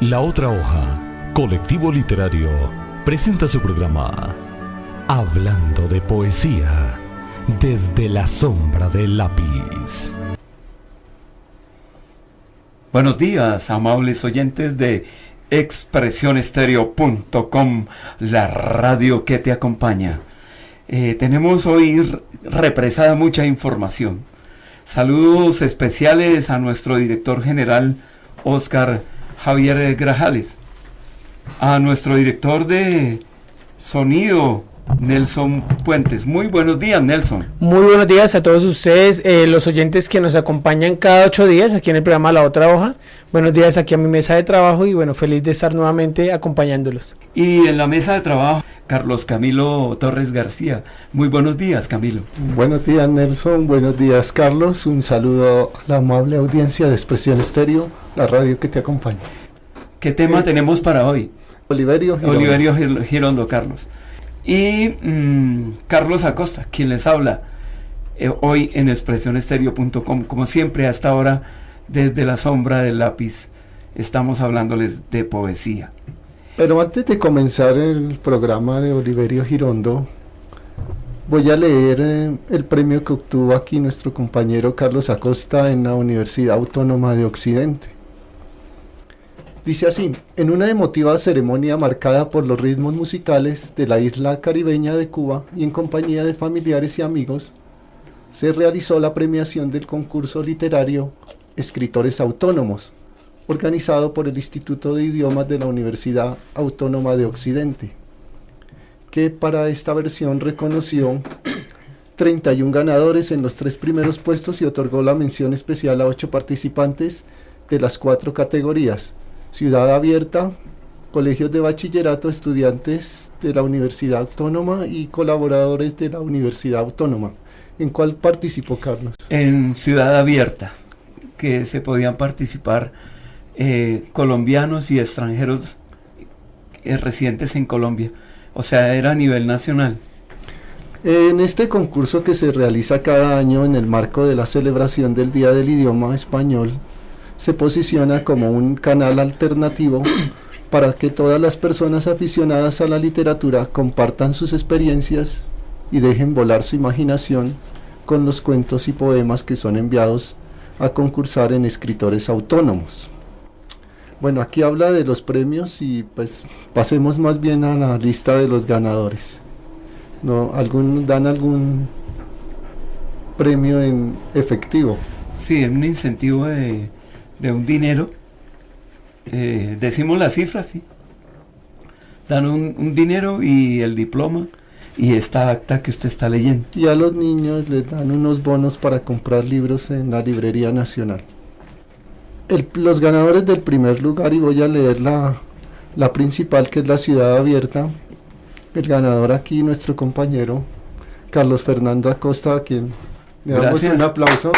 La Otra Hoja, colectivo literario, presenta su programa Hablando de Poesía, desde la sombra del lápiz. Buenos días, amables oyentes de expresionestereo.com, la radio que te acompaña. Tenemos hoy represada mucha información. Saludos especiales a nuestro director general, Oscar Javier Grajales, a nuestro director de sonido, Nelson Puentes. Muy buenos días, Nelson. Muy buenos días a todos ustedes, los oyentes que nos acompañan cada 8 días aquí en el programa La Otra Hoja. Buenos días aquí a mi mesa de trabajo y bueno, feliz de estar nuevamente acompañándolos. Y en la mesa de trabajo, Carlos Camilo Torres García. Muy buenos días, Camilo. Buenos días, Nelson. Buenos días, Carlos. Un saludo a la amable audiencia de Expresión Estéreo, la radio que te acompaña. ¿Qué tema tenemos para hoy? Oliverio Girondo, Carlos. Y Carlos Acosta, quien les habla hoy en expresionestereo.com. Como siempre, hasta ahora, desde la sombra del lápiz, estamos hablándoles de poesía. Pero antes de comenzar el programa de Oliverio Girondo, voy a leer el premio que obtuvo aquí nuestro compañero Carlos Acosta en la Universidad Autónoma de Occidente. Dice así: en una emotiva ceremonia marcada por los ritmos musicales de la isla caribeña de Cuba y en compañía de familiares y amigos, se realizó la premiación del concurso literario Escritores Autónomos, organizado por el Instituto de Idiomas de la Universidad Autónoma de Occidente, que para esta versión reconoció 31 ganadores en los 3 primeros puestos y otorgó la mención especial a 8 participantes de las 4 categorías: Ciudad Abierta, colegios de bachillerato, estudiantes de la Universidad Autónoma y colaboradores de la Universidad Autónoma. ¿En cuál participó, Carlos? En Ciudad Abierta, que se podían participar colombianos y extranjeros residentes en Colombia, o sea, era a nivel nacional. En este concurso, que se realiza cada año en el marco de la celebración del Día del Idioma Español, se posiciona como un canal alternativo para que todas las personas aficionadas a la literatura compartan sus experiencias y dejen volar su imaginación con los cuentos y poemas que son enviados a concursar en Escritores Autónomos. Bueno, aquí habla de los premios y pues pasemos más bien a la lista de los ganadores. ¿Dan algún premio en efectivo? Sí, un incentivo de un dinero. Decimos las cifras, sí. Dan un dinero y el diploma y esta acta que usted está leyendo. Y a los niños les dan unos bonos para comprar libros en la Librería Nacional. Los ganadores del primer lugar, y voy a leer la principal, que es la Ciudad Abierta. El ganador aquí, nuestro compañero Carlos Fernando Acosta, a quien le damos un aplauso.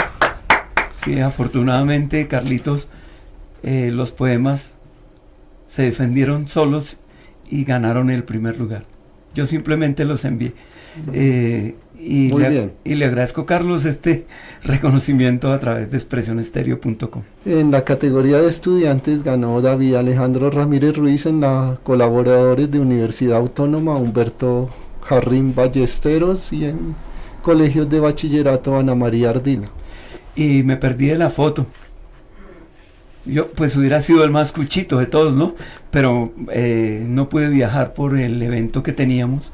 Sí, afortunadamente, Carlitos, los poemas se defendieron solos y ganaron el primer lugar. Yo simplemente los envié. Y le agradezco, Carlos, este reconocimiento a través de expresionestereo.com. En la categoría de estudiantes ganó David Alejandro Ramírez Ruiz, en la colaboradores de Universidad Autónoma Humberto Jarrín Ballesteros, y en colegios de bachillerato Ana María Ardila. Y me perdí de la foto. Yo pues hubiera sido el más cuchito de todos, ¿no? Pero no pude viajar por el evento que teníamos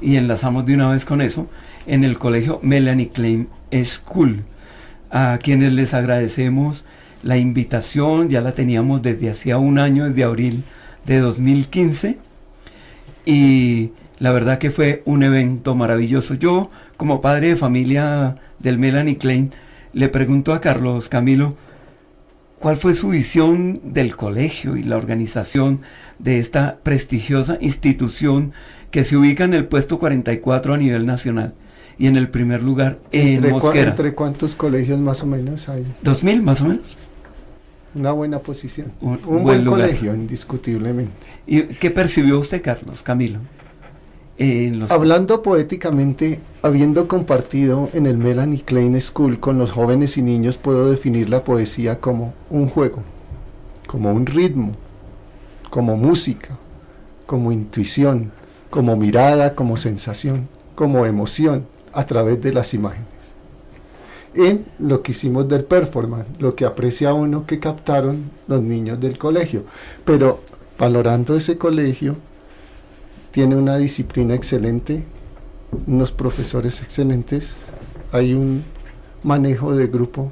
y enlazamos de una vez con eso en el colegio Melanie Klein School, a quienes les agradecemos la invitación. Ya la teníamos desde hacía un año, desde abril de 2015, y la verdad que fue un evento maravilloso. Yo, como padre de familia del Melanie Klein, le pregunto a Carlos Camilo, ¿cuál fue su visión del colegio y la organización de esta prestigiosa institución que se ubica en el puesto 44 a nivel nacional y en el primer lugar en Mosquera? ¿Entre cuántos colegios más o menos hay? 2.000 más o menos. Una buena posición. Un buen buen colegio, indiscutiblemente. ¿Y qué percibió usted, Carlos Camilo? Hablando poéticamente, habiendo compartido en el Melanie Klein School con los jóvenes y niños, puedo definir la poesía como un juego, como un ritmo, como música, como intuición, como mirada, como sensación, como emoción, a través de las imágenes. En lo que hicimos del performance, lo que aprecia uno que captaron los niños del colegio, pero valorando ese colegio, tiene una disciplina excelente, unos profesores excelentes, hay un manejo de grupo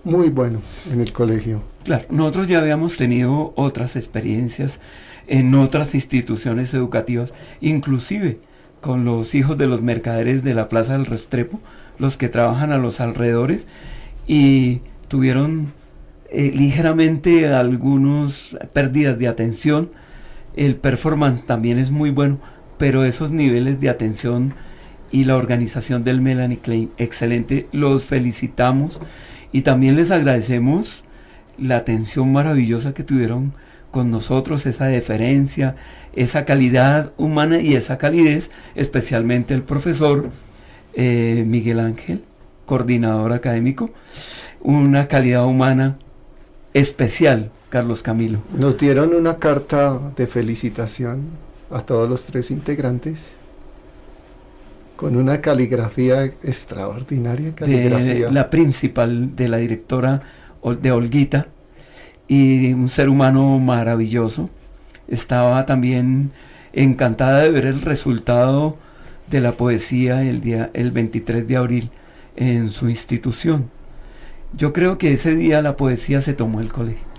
muy bueno en el colegio. Claro, nosotros ya habíamos tenido otras experiencias en otras instituciones educativas, inclusive con los hijos de los mercaderes de la Plaza del Restrepo, los que trabajan a los alrededores, y tuvieron ligeramente algunas pérdidas de atención. El performance también es muy bueno, pero esos niveles de atención y la organización del Melanie Klein, excelente, los felicitamos y también les agradecemos la atención maravillosa que tuvieron con nosotros, esa deferencia, esa calidad humana y esa calidez, especialmente el profesor Miguel Ángel, coordinador académico, una calidad humana especial, Carlos Camilo. Nos dieron una carta de felicitación a todos los 3 integrantes, con una caligrafía extraordinaria, de la principal, de la directora de Olguita, y un ser humano maravilloso. Estaba también encantada de ver el resultado de la poesía el 23 de abril en su institución. Yo creo que ese día la poesía se tomó el colegio.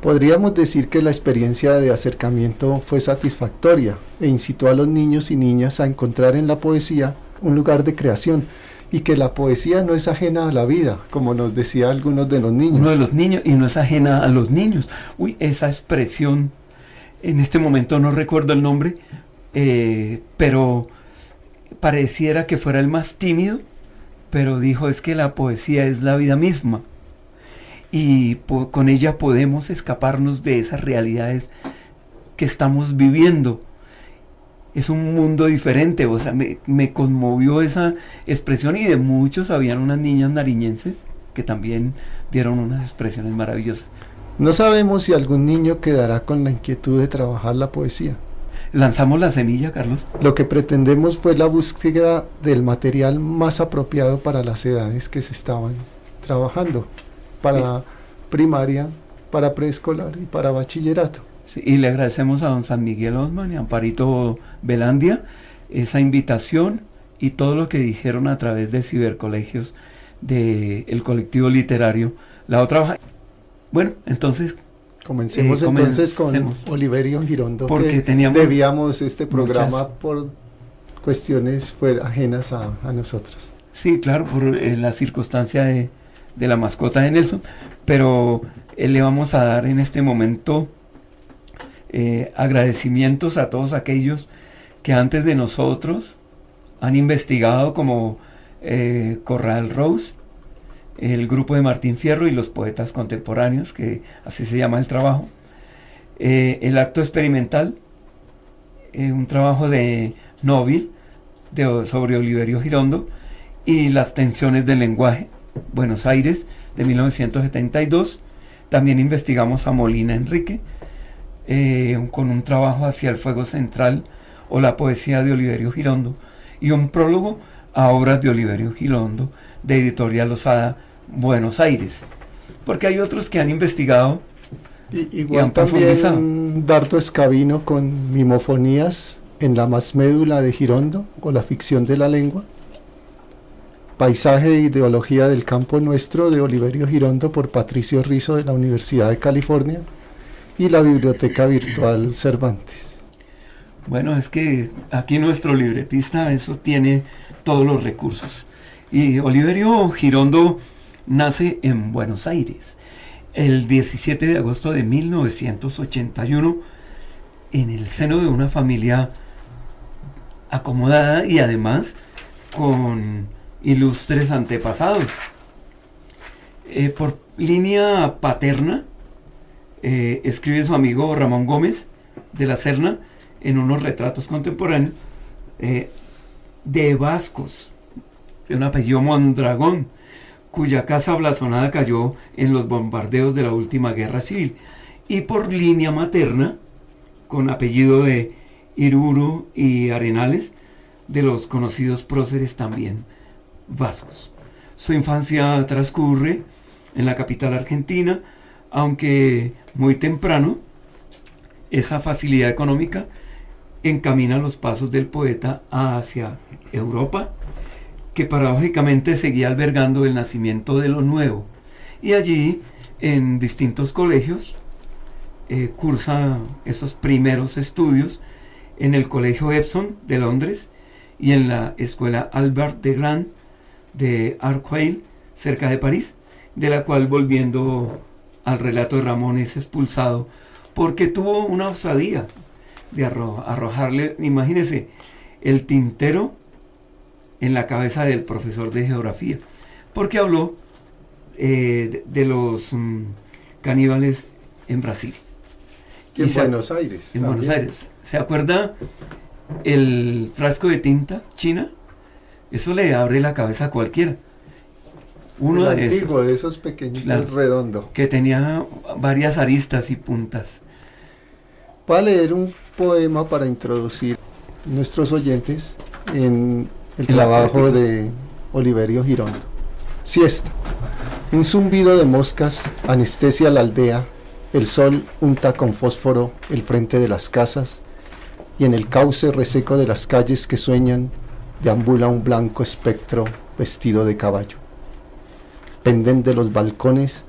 Podríamos decir que la experiencia de acercamiento fue satisfactoria e incitó a los niños y niñas a encontrar en la poesía un lugar de creación, y que la poesía no es ajena a la vida, como nos decía algunos de los niños. Uno de los niños, y no es ajena a los niños. Uy, esa expresión, en este momento no recuerdo el nombre, pero pareciera que fuera el más tímido, pero dijo, es que la poesía es la vida misma, y con ella podemos escaparnos de esas realidades que estamos viviendo. Es un mundo diferente, o sea, me conmovió esa expresión, y de muchos habían unas niñas nariñenses que también dieron unas expresiones maravillosas. No sabemos si algún niño quedará con la inquietud de trabajar la poesía. Lanzamos la semilla, Carlos. Lo que pretendemos fue la búsqueda del material más apropiado para las edades que se estaban trabajando, para primaria, para preescolar y para bachillerato. Sí, y le agradecemos a don San Miguel Osman y a Amparito Belandia esa invitación y todo lo que dijeron a través de cibercolegios del colectivo literario La Otra Hoja. Bueno, entonces comencemos con Oliverio Girondo, porque que debíamos este programa por cuestiones ajenas a nosotros. Sí, claro, por la circunstancia de la mascota de Nelson, pero le vamos a dar en este momento agradecimientos a todos aquellos que antes de nosotros han investigado, como Corral Rose, el grupo de Martín Fierro y los poetas contemporáneos, que así se llama el trabajo, el acto experimental, un trabajo de Nóbil sobre Oliverio Girondo, y las tensiones del lenguaje, Buenos Aires, de 1972. También investigamos a Molina Enrique, con un trabajo hacia el fuego central o la poesía de Oliverio Girondo, y un prólogo a obras de Oliverio Girondo de Editorial Losada, Buenos Aires, porque hay otros que han investigado igual y han profundizado. También Dardo Escabino con Mimofonías en la más médula de Girondo, o la ficción de la lengua, Paisaje e ideología del campo nuestro de Oliverio Girondo por Patricio Rizzo de la Universidad de California, y la Biblioteca Virtual Cervantes. Bueno, es que aquí nuestro libretista eso tiene todos los recursos. Y Oliverio Girondo nace en Buenos Aires el 17 de agosto de 1981 en el seno de una familia acomodada y además con ilustres antepasados. Por línea paterna, escribe su amigo Ramón Gómez de la Serna en unos retratos contemporáneos de vascos, de un apellido Mondragón, cuya casa blasonada cayó en los bombardeos de la última guerra civil, y por línea materna, con apellido de Iruro y Arenales, de los conocidos próceres también vascos. Su infancia transcurre en la capital argentina, aunque muy temprano esa facilidad económica encamina los pasos del poeta hacia Europa, que paradójicamente seguía albergando el nacimiento de lo nuevo. Y allí, en distintos colegios, cursa esos primeros estudios en el Colegio Epsom de Londres y en la Escuela Albert de Grand de Arcueil, cerca de París, de la cual, volviendo al relato de Ramón, es expulsado porque tuvo una osadía de arrojarle, imagínese, el tintero en la cabeza del profesor de geografía, porque habló de los caníbales en Brasil. Y en Buenos Aires. En también. Buenos Aires. ¿Se acuerda el frasco de tinta china? Eso le abre la cabeza a cualquiera. Uno El de antiguo, esos, de esos pequeñitos, claro, redondo. que tenía varias aristas y puntas. Voy a leer un poema para introducir nuestros oyentes en el En la trabajo poética de Oliverio Girondo. Siesta. Un zumbido de moscas anestesia la aldea. El sol unta con fósforo el frente de las casas y en el cauce reseco de las calles que sueñan deambula un blanco espectro vestido de caballo. Penden de los balcones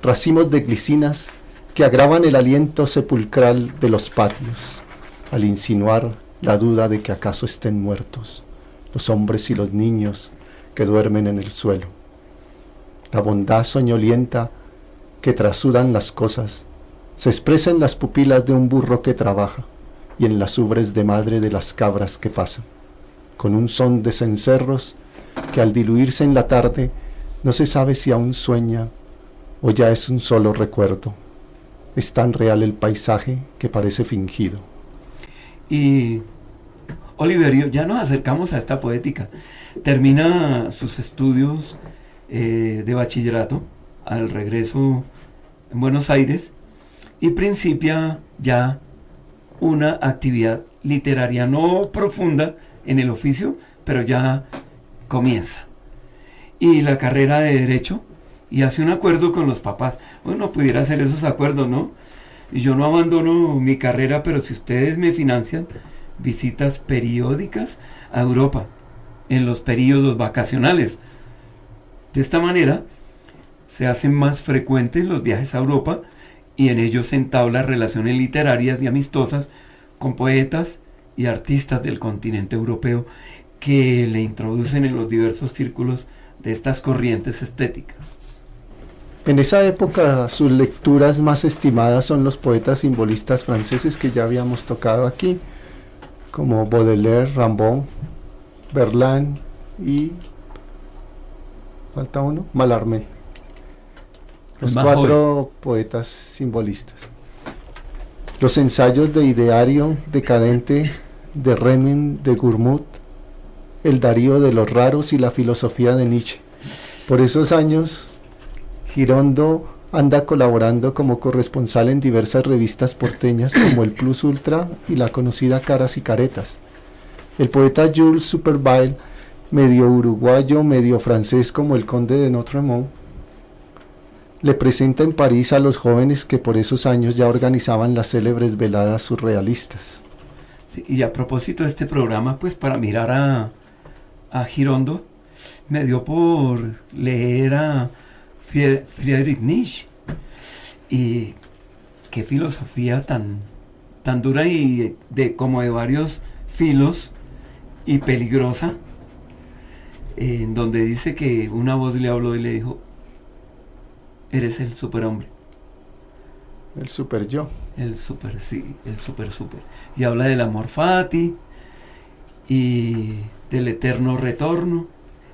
racimos de glicinas que agravan el aliento sepulcral de los patios, al insinuar la duda de que acaso estén muertos los hombres y los niños que duermen en el suelo. La bondad soñolienta que trasudan las cosas se expresa en las pupilas de un burro que trabaja y en las ubres de madre de las cabras que pasan, con un son de cencerros que al diluirse en la tarde no se sabe si aún sueña o ya es un solo recuerdo. Es tan real el paisaje que parece fingido. Y Oliverio, ya nos acercamos a esta poética. Termina sus estudios de bachillerato al regreso en Buenos Aires y principia ya una actividad literaria no profunda en el oficio, pero ya comienza. Y la carrera de Derecho, y hace un acuerdo con los papás. Bueno, pudiera hacer esos acuerdos, ¿no? Y yo no abandono mi carrera, pero si ustedes me financian visitas periódicas a Europa en los periodos vacacionales. De esta manera se hacen más frecuentes los viajes a Europa y en ellos se entabla relaciones literarias y amistosas con poetas y artistas del continente europeo que le introducen en los diversos círculos de estas corrientes estéticas. En esa época sus lecturas más estimadas son los poetas simbolistas franceses que ya habíamos tocado aquí, como Baudelaire, Rimbaud, Verlaine y falta uno, Mallarmé. Los cuatro poetas simbolistas. Los ensayos de Ideario decadente de Remen de Gourmut, el Darío de los raros y la filosofía de Nietzsche. Por esos años Girondo anda colaborando como corresponsal en diversas revistas porteñas como el Plus Ultra y la conocida Caras y Caretas. El poeta Jules Supervielle, medio uruguayo, medio francés como el conde de Notre-Dame, le presenta en París a los jóvenes que por esos años ya organizaban las célebres veladas surrealistas. Sí, y a propósito de este programa, pues para mirar a Girondo, me dio por leer a Friedrich Nietzsche. Y qué filosofía tan dura y como de varios filos y peligrosa, en donde dice que una voz le habló y le dijo: eres el superhombre. El super yo. El super, sí, el super. Y habla del amor fati y del eterno retorno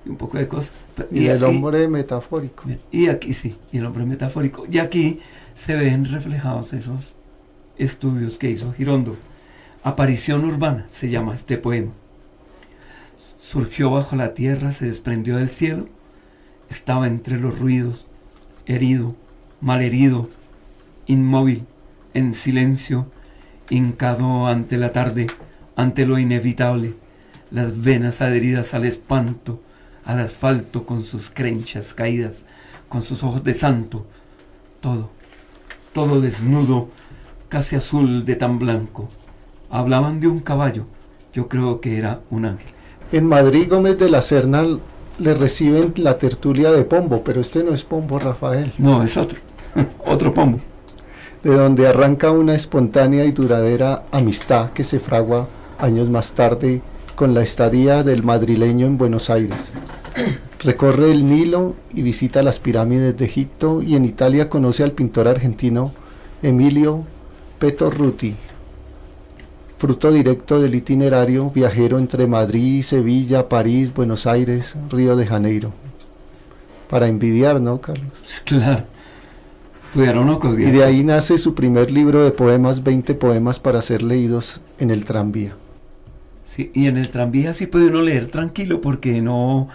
y un poco de cosas. Y del hombre metafórico. Y aquí sí, y el hombre metafórico. Y aquí se ven reflejados esos estudios que hizo Girondo. Aparición urbana se llama este poema. Surgió bajo la tierra, se desprendió del cielo, estaba entre los ruidos, herido, malherido, inmóvil, en silencio, hincado ante la tarde, ante lo inevitable, las venas adheridas al espanto, al asfalto con sus crenchas caídas, con sus ojos de santo, todo desnudo, casi azul de tan blanco. Hablaban de un caballo, yo creo que era un ángel. En Madrid, Gómez de la Serna le reciben la tertulia de Pombo, pero este no es Pombo, Rafael. No, es otro, otro Pombo. De donde arranca una espontánea y duradera amistad que se fragua años más tarde con la estadía del madrileño en Buenos Aires. Recorre el Nilo y visita las pirámides de Egipto, y en Italia conoce al pintor argentino Emilio Petorruti, fruto directo del itinerario viajero entre Madrid, Sevilla, París, Buenos Aires, Río de Janeiro. Para envidiar, ¿no, Carlos? Claro. Pudieron ocurrir. Y de ahí nace su primer libro de poemas, 20 poemas para ser leídos en el tranvía. Sí, y en el tranvía sí puede uno leer tranquilo, porque no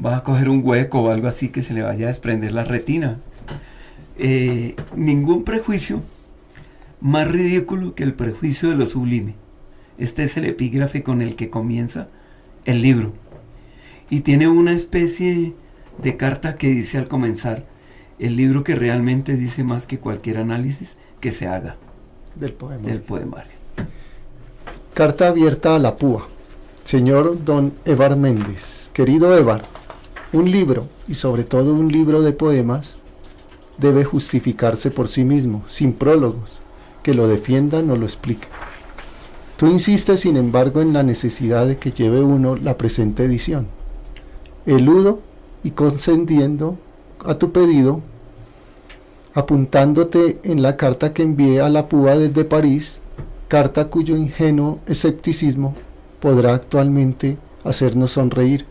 va a coger un hueco o algo así que se le vaya a desprender la retina. Ningún prejuicio más ridículo que el prejuicio de lo sublime. Este es el epígrafe con el que comienza el libro. Y tiene una especie de carta que dice al comenzar: el libro que realmente dice más que cualquier análisis que se haga del poemario. Carta abierta a la púa. Señor don Evar Méndez. Querido Evar, un libro, y sobre todo un libro de poemas, debe justificarse por sí mismo, sin prólogos, que lo defiendan o lo expliquen. Tú insistes, sin embargo, en la necesidad de que lleve uno la presente edición. Eludo y concediendo a tu pedido, apuntándote en la carta que envié a la púa desde París, carta cuyo ingenuo escepticismo podrá actualmente hacernos sonreír,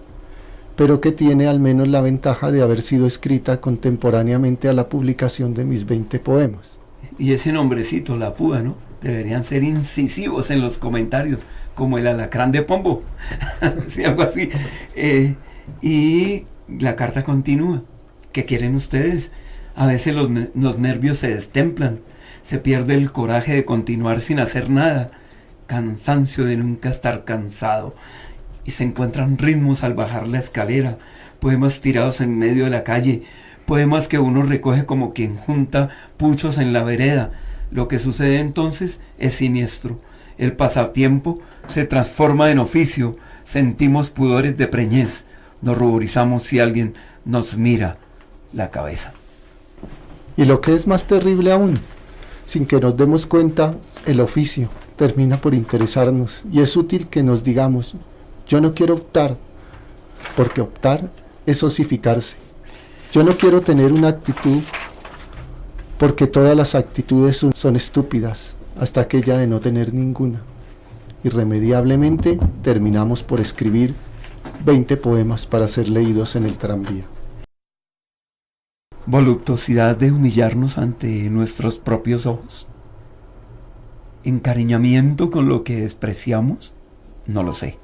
pero que tiene al menos la ventaja de haber sido escrita contemporáneamente a la publicación de mis 20 poemas. Y ese nombrecito, la púa, ¿no? Deberían ser incisivos en los comentarios, como el alacrán de Pombo, sí, algo así. Y la carta continúa. ¿Qué quieren ustedes? A veces los nervios se destemplan, se pierde el coraje de continuar sin hacer nada, cansancio de nunca estar cansado, y se encuentran ritmos al bajar la escalera, poemas tirados en medio de la calle, poemas que uno recoge como quien junta puchos en la vereda. Lo que sucede entonces es siniestro. El pasatiempo se transforma en oficio, sentimos pudores de preñez, nos ruborizamos si alguien nos mira la cabeza. Y lo que es más terrible aún, sin que nos demos cuenta, el oficio termina por interesarnos, y es útil que nos digamos: yo no quiero optar, porque optar es osificarse. Yo no quiero tener una actitud, porque todas las actitudes son estúpidas, hasta aquella de no tener ninguna. Irremediablemente terminamos por escribir 20 poemas para ser leídos en el tranvía. Voluptuosidad de humillarnos ante nuestros propios ojos. Encariñamiento con lo que despreciamos, no lo sé.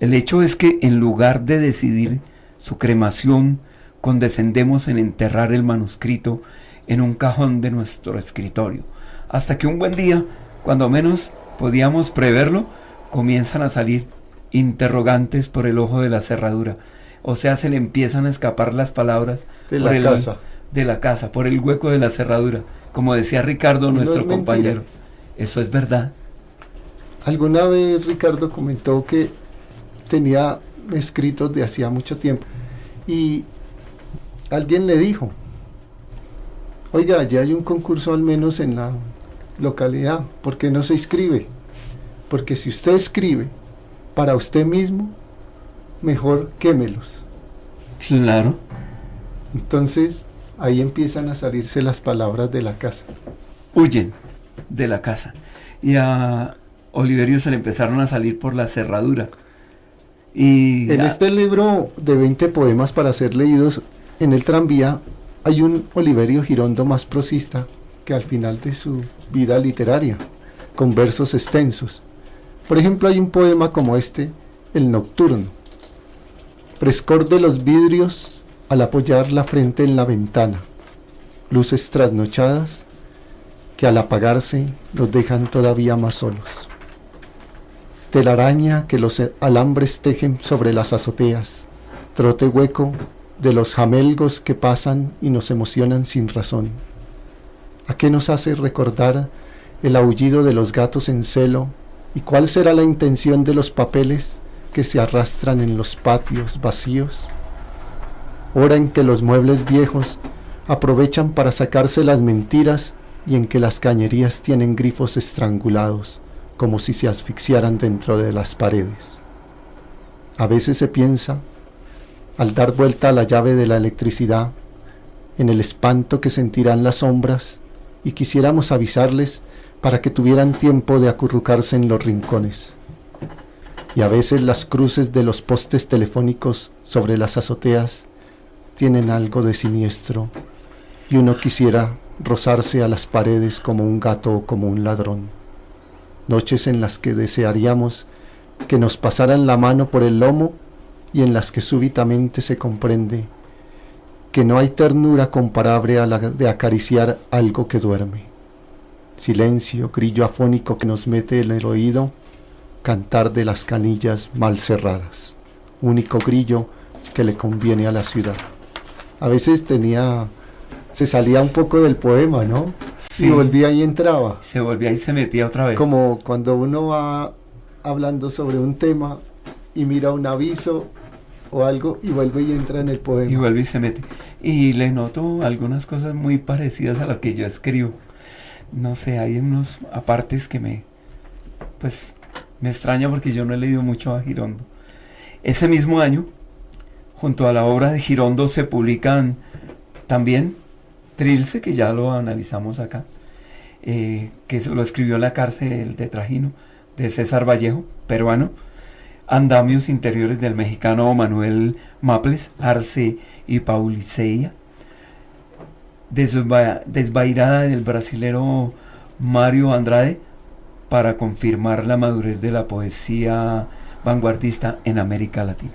El hecho es que en lugar de decidir su cremación, condescendemos en enterrar el manuscrito en un cajón de nuestro escritorio, hasta que un buen día, cuando menos podíamos preverlo, comienzan a salir interrogantes por el ojo de la cerradura. O sea, se le empiezan a escapar las palabras de la casa, por el hueco de la cerradura, como decía Ricardo, nuestro compañero. Eso es verdad. Alguna vez Ricardo comentó que tenía escritos de hacía mucho tiempo, y alguien le dijo: oiga, ya hay un concurso al menos en la localidad, ¿por qué no se inscribe? Porque si usted escribe para usted mismo, mejor quémelos. Claro. Entonces ahí empiezan a salirse las palabras de la casa. Huyen de la casa. Y a Oliverio se le empezaron a salir por la cerradura. Y en este libro de 20 poemas para ser leídos en el tranvía hay un Oliverio Girondo más prosista que al final de su vida literaria, con versos extensos. Por ejemplo, hay un poema como este, El Nocturno. Frescor de los vidrios al apoyar la frente en la ventana, luces trasnochadas que al apagarse los dejan todavía más solos. Telaraña que los alambres tejen sobre las azoteas, trote hueco de los jamelgos que pasan y nos emocionan sin razón. ¿A qué nos hace recordar el aullido de los gatos en celo? ¿Y cuál será la intención de los papeles que se arrastran en los patios vacíos? Hora en que los muebles viejos aprovechan para sacarse las mentiras y en que las cañerías tienen grifos estrangulados, como si se asfixiaran dentro de las paredes. A veces se piensa, al dar vuelta a la llave de la electricidad, en el espanto que sentirán las sombras, y quisiéramos avisarles para que tuvieran tiempo de acurrucarse en los rincones. Y a veces las cruces de los postes telefónicos sobre las azoteas tienen algo de siniestro, y uno quisiera rozarse a las paredes como un gato o como un ladrón. Noches en las que desearíamos que nos pasaran la mano por el lomo y en las que súbitamente se comprende que no hay ternura comparable a la de acariciar algo que duerme. Silencio, grillo afónico que nos mete en el oído, cantar de las canillas mal cerradas, único grillo que le conviene a la ciudad. A veces se salía un poco del poema, ¿no? Sí. Y volvía y entraba. Se volvía y se metía otra vez. Como cuando uno va hablando sobre un tema y mira un aviso o algo y vuelve y entra en el poema. Y vuelve y se mete. Y le noto algunas cosas muy parecidas a lo que yo escribo. No sé, hay unos apartes que me extraña porque yo no he leído mucho a Girondo. Ese mismo año, junto a la obra de Girondo, se publican también Trilce, que ya lo analizamos acá, que lo escribió en la cárcel de Trajino, de César Vallejo, peruano, Andamios interiores del mexicano Manuel Maples, Arce y Pauliceia, Desvairada del brasilero Mario Andrade, para confirmar la madurez de la poesía vanguardista en América Latina.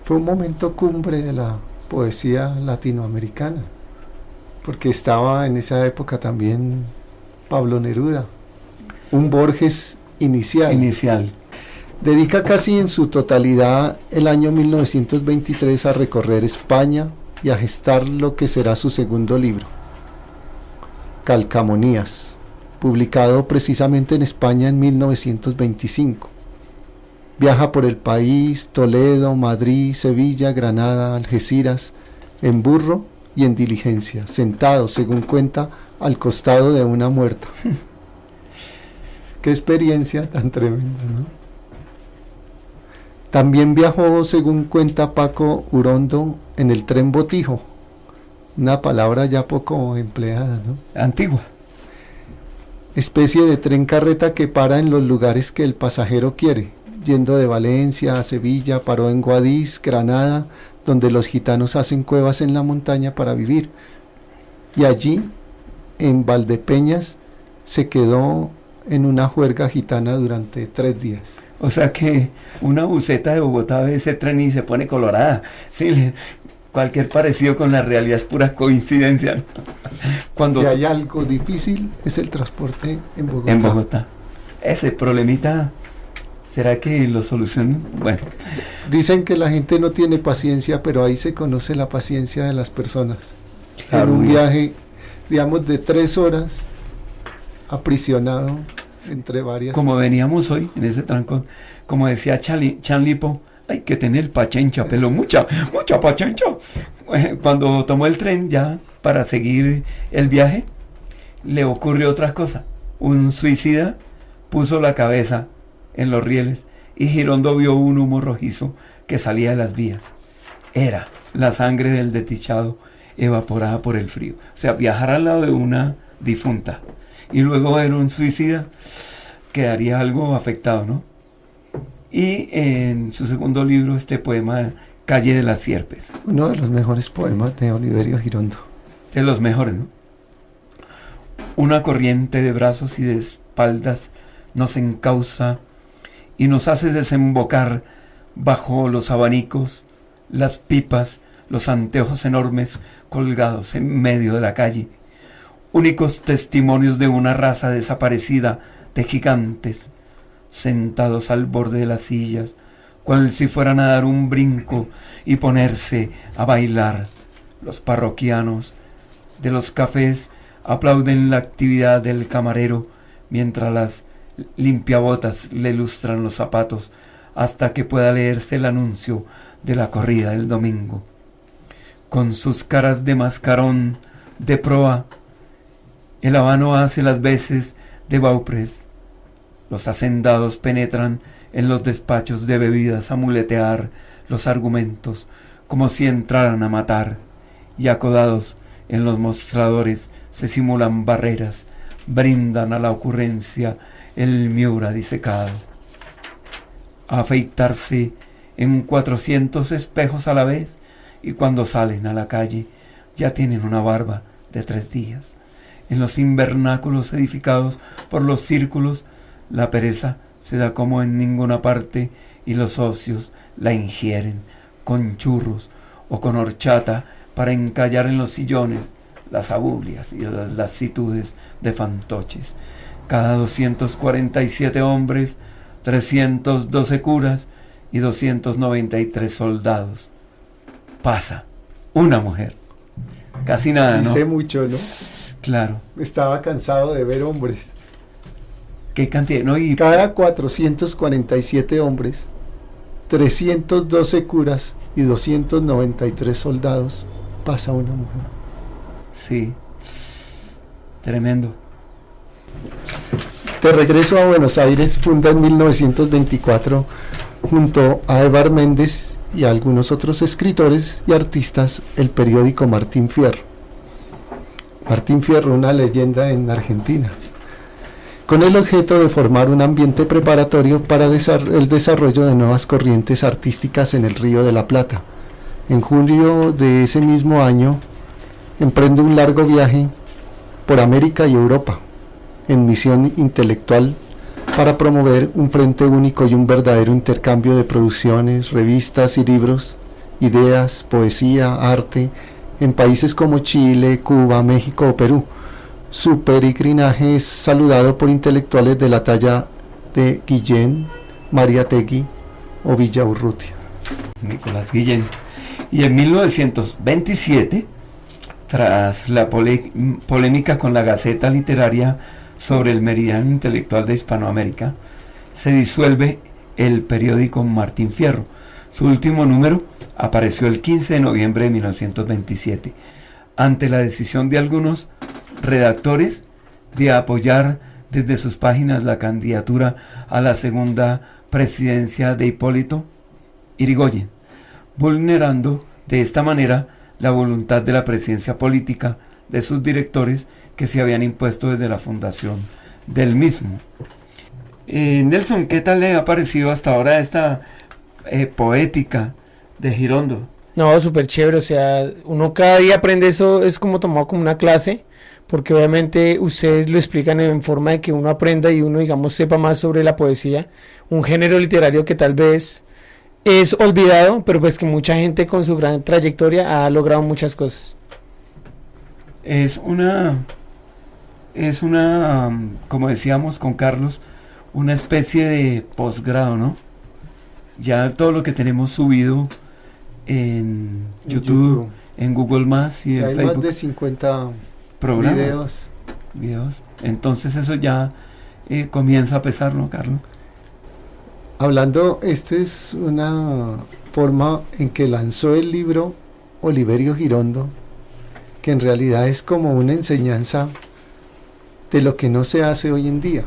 Fue un momento cumbre de la poesía latinoamericana, porque estaba en esa época también Pablo Neruda, un Borges inicial. Dedica casi en su totalidad el año 1923 a recorrer España y a gestar lo que será su segundo libro, Calcamonías, publicado precisamente en España en 1925. Viaja por el país, Toledo, Madrid, Sevilla, Granada, Algeciras, en burro y en diligencia, sentado, según cuenta, al costado de una muerta. Qué experiencia tan tremenda, ¿no? También viajó, según cuenta Paco Urondo, en el tren botijo, una palabra ya poco empleada, ¿no? Antigua. Especie de tren carreta que para en los lugares que el pasajero quiere. Yendo de Valencia a Sevilla, paró en Guadix, Granada, donde los gitanos hacen cuevas en la montaña para vivir. Y allí, en Valdepeñas, se quedó en una juerga gitana durante 3 días. O sea que una buseta de Bogotá ve ese tren y se pone colorada. Sí, cualquier parecido con la realidad es pura coincidencia, ¿no? Cuando si hay algo difícil es el transporte en Bogotá. En Bogotá. Ese problemita, ¿será que lo solucionan? Bueno. Dicen que la gente no tiene paciencia, pero ahí se conoce la paciencia de las personas. Claro, en un viaje, digamos, de 3 horas, aprisionado entre varias. Como veníamos hoy en ese trancón, como decía Chanlipo, hay que tener paciencia, pero mucha paciencia. Cuando tomó el tren ya para seguir el viaje, le ocurrió otra cosa. Un suicida puso la cabeza en los rieles y Girondo vio un humo rojizo que salía de las vías. Era la sangre del desdichado evaporada por el frío. O sea, viajar al lado de una difunta y luego ver un suicida quedaría algo afectado, ¿no? Y en su segundo libro, este poema, Calle de las Sierpes. Uno de los mejores poemas de Oliverio Girondo. De los mejores, ¿no? Una corriente de brazos y de espaldas nos encausa y nos hace desembocar bajo los abanicos, las pipas, los anteojos enormes colgados en medio de la calle. únicos testimonios de una raza desaparecida de gigantes, sentados al borde de las sillas, cual si fueran a dar un brinco y ponerse a bailar. Los parroquianos de los cafés aplauden la actividad del camarero, mientras las limpiabotas le lustran los zapatos hasta que pueda leerse el anuncio de la corrida del domingo. Con sus caras de mascarón de proa, el habano hace las veces de Bauprés. Los hacendados penetran en los despachos de bebidas a muletear los argumentos como si entraran a matar, y acodados en los mostradores se simulan barreras, brindan a la ocurrencia el miura disecado. A afeitarse en 400 espejos a la vez, y cuando salen a la calle ya tienen una barba de 3 días. En los invernáculos edificados por los círculos, la pereza se da como en ninguna parte y los ocios la ingieren con churros o con horchata para encallar en los sillones las abulias y las lascitudes de fantoches. Cada 247 hombres, 312 curas y 293 soldados pasa una mujer. Casi nada, ¿no? Dice mucho, ¿no? Claro. Estaba cansado de ver hombres. ¿Qué cantidad? No, y Cada 447 hombres, 312 curas y 293 soldados pasa una mujer. sí. Tremendo. De regreso a Buenos Aires, funda en 1924 junto a Evar Méndez y a algunos otros escritores y artistas el periódico Martín Fierro. Martín Fierro, una leyenda en Argentina, con el objeto de formar un ambiente preparatorio para el desarrollo de nuevas corrientes artísticas en el Río de la Plata. En junio de ese mismo año, emprende un largo viaje por América y Europa, en misión intelectual para promover un frente único y un verdadero intercambio de producciones, revistas y libros, ideas, poesía, arte, en países como Chile, Cuba, México o Perú. Su peregrinaje es saludado por intelectuales de la talla de Guillén, Mariátegui o Villaurrutia. Nicolás Guillén. Y en 1927, tras la polémica con la Gaceta Literaria sobre el meridiano intelectual de Hispanoamérica, se disuelve el periódico Martín Fierro. Su último número apareció el 15 de noviembre de 1927, ante la decisión de algunos redactores de apoyar desde sus páginas la candidatura a la segunda presidencia de Hipólito Yrigoyen, vulnerando de esta manera la voluntad de la presidencia política de sus directores que se habían impuesto desde la fundación del mismo. Nelson, ¿qué tal le ha parecido hasta ahora esta poética de Girondo? No, súper chévere, o sea, uno cada día aprende eso, es como tomado como una clase, porque obviamente ustedes lo explican en forma de que uno aprenda y uno, digamos, sepa más sobre la poesía, un género literario que tal vez es olvidado, pero pues que mucha gente con su gran trayectoria ha logrado muchas cosas. Es una, como decíamos con Carlos, una especie de posgrado, ¿no? Ya todo lo que tenemos subido en YouTube, en Google Más y en hay Facebook. Más de 50 programas, videos. Entonces eso ya comienza a pesar, ¿no, Carlos? Hablando, esta es una forma en que lanzó el libro Oliverio Girondo, que en realidad es como una enseñanza de lo que no se hace hoy en día.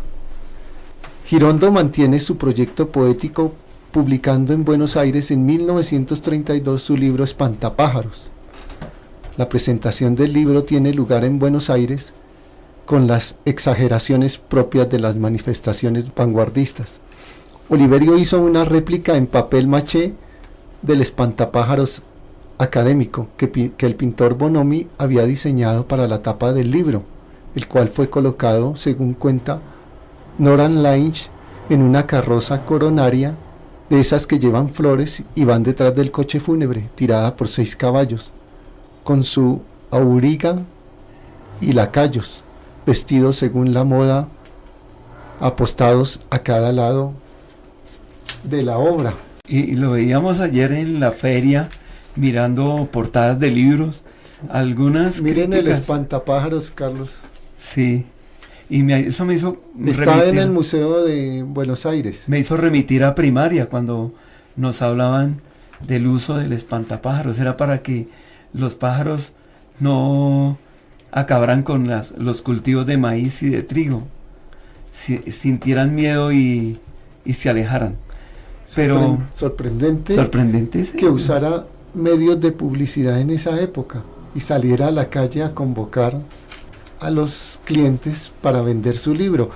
Girondo mantiene su proyecto poético publicando en Buenos Aires en 1932 su libro Espantapájaros. La presentación del libro tiene lugar en Buenos Aires con las exageraciones propias de las manifestaciones vanguardistas. Oliverio hizo una réplica en papel maché del espantapájaros académico que el pintor Bonomi había diseñado para la tapa del libro, el cual fue colocado, según cuenta Noran Lange, en una carroza coronaria de esas que llevan flores y van detrás del coche fúnebre, tirada por 6 caballos, con su auriga y lacayos, vestidos según la moda, apostados a cada lado de la obra. Y lo veíamos ayer en la feria, mirando portadas de libros, algunas Miren el críticas. espantapájaros, Carlos. Sí, y eso me hizo Está en el Museo de Buenos Aires. me hizo remitir a primaria cuando nos hablaban del uso del espantapájaros. Era para que los pájaros no acabaran con los cultivos de maíz y de trigo, sintieran miedo y se alejaran. Pero sorprendente ¿sí? que usara medios de publicidad en esa época y saliera a la calle a convocar a los clientes para vender su libro.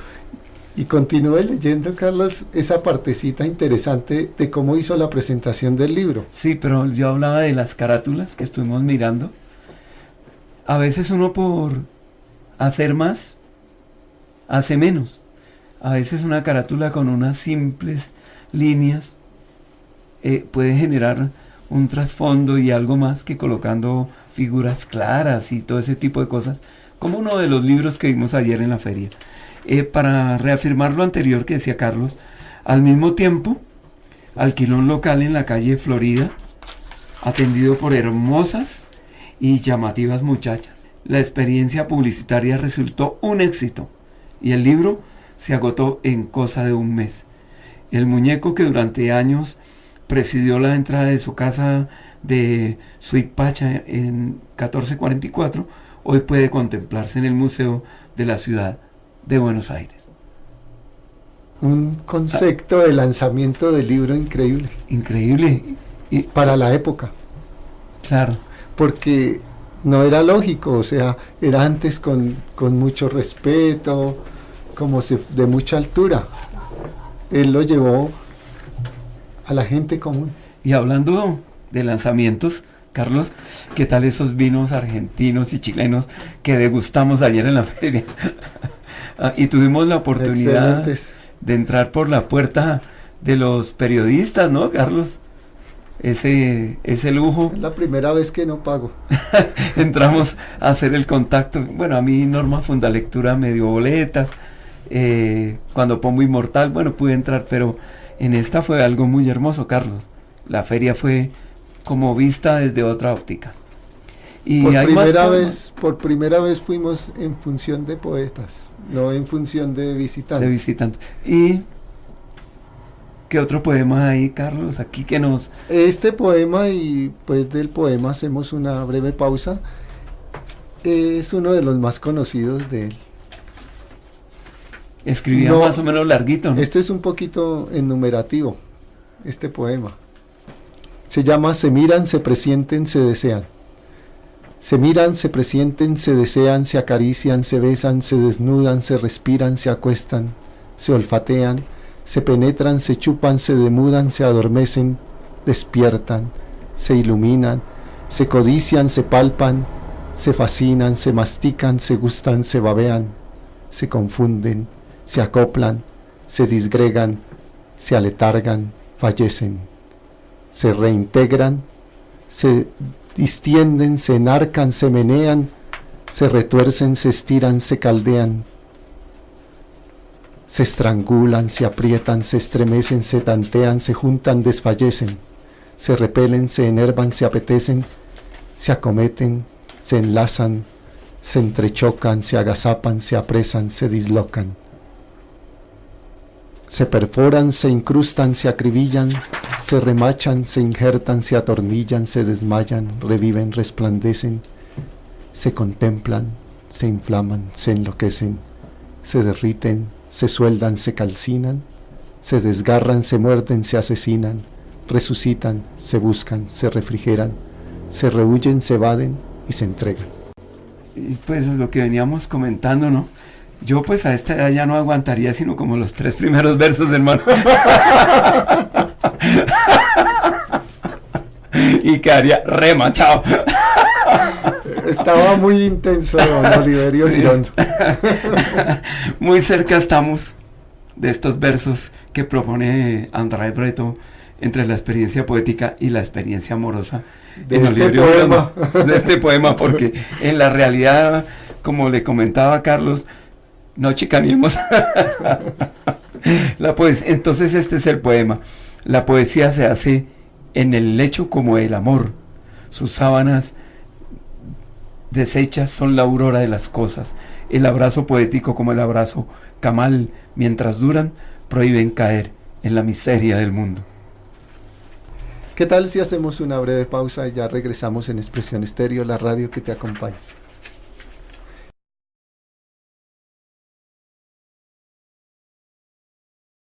Y continúe leyendo, Carlos, esa partecita interesante de cómo hizo la presentación del libro. Sí, pero yo hablaba de las carátulas que estuvimos mirando. A veces uno por hacer más, hace menos. A veces una carátula con unas simples líneas puede generar un trasfondo y algo más que colocando figuras claras y todo ese tipo de cosas, como uno de los libros que vimos ayer en la feria. Para reafirmar lo anterior que decía Carlos, al mismo tiempo alquiló un local en la calle Florida, atendido por hermosas y llamativas muchachas. La experiencia publicitaria resultó un éxito y el libro se agotó en cosa de un mes. El muñeco que durante años presidió la entrada de su casa de Suipacha en 1444, hoy puede contemplarse en el Museo de la Ciudad de Buenos Aires. Un concepto de lanzamiento del libro increíble. Increíble. Para la época. Claro. Porque no era lógico, o sea, era antes con mucho respeto, de mucha altura. Él lo llevó a la gente común. Y hablando de lanzamientos, Carlos, ¿qué tal esos vinos argentinos y chilenos que degustamos ayer en la feria? Y tuvimos la oportunidad de entrar por la puerta de los periodistas, ¿no, Carlos? Ese lujo. Es la primera vez que no pago. Entramos a hacer el contacto. Bueno, a mí Norma Fundalectura me dio boletas. Cuando Pombo Inmortal, bueno, pude entrar, pero en esta fue algo muy hermoso, Carlos. La feria fue como vista desde otra óptica. Y por primera vez fuimos en función de poetas, no en función de visitantes. ¿Y qué otro poema hay, Carlos? Aquí que nos... Este poema, y pues del poema hacemos una breve pausa, es uno de los más conocidos de él. Escribía más o menos larguito, ¿no? Este es un poquito enumerativo, este poema. Se llama Se miran, se presienten, se desean. Se miran, se presienten, se desean, se acarician, se besan, se desnudan, se respiran, se acuestan, se olfatean, se penetran, se chupan, se demudan, se adormecen, despiertan, se iluminan, se codician, se palpan, se fascinan, se mastican, se gustan, se babean, se confunden, se acoplan, se disgregan, se aletargan, fallecen, se reintegran, se distienden, se enarcan, se menean, se retuercen, se estiran, se caldean, se estrangulan, se aprietan, se estremecen, se tantean, se juntan, desfallecen, se repelen, se enervan, se apetecen, se acometen, se enlazan, se entrechocan, se agazapan, se apresan, se dislocan, se perforan, se incrustan, se acribillan, se remachan, se injertan, se atornillan, se desmayan, reviven, resplandecen, se contemplan, se inflaman, se enloquecen, se derriten, se sueldan, se calcinan, se desgarran, se muerden, se asesinan, resucitan, se buscan, se refrigeran, se rehuyen, se evaden y se entregan. Y pues lo que veníamos comentando, ¿no? Yo pues a esta edad ya no aguantaría sino como los 3 primeros versos, hermano. Y quedaría remachado. Estaba muy intenso, don Oliverio Girondo. Muy cerca estamos de estos versos que propone André Breton entre la experiencia poética y la experiencia amorosa de este poema. De este poema, porque en la realidad como le comentaba a Carlos, no chicaneemos. Entonces este es el poema. La poesía se hace en el lecho como el amor. Sus sábanas deshechas son la aurora de las cosas. El abrazo poético como el abrazo camal, mientras duran, prohíben caer en la miseria del mundo. ¿Qué tal si hacemos una breve pausa y ya regresamos en Expresión Estéreo, la radio que te acompaña?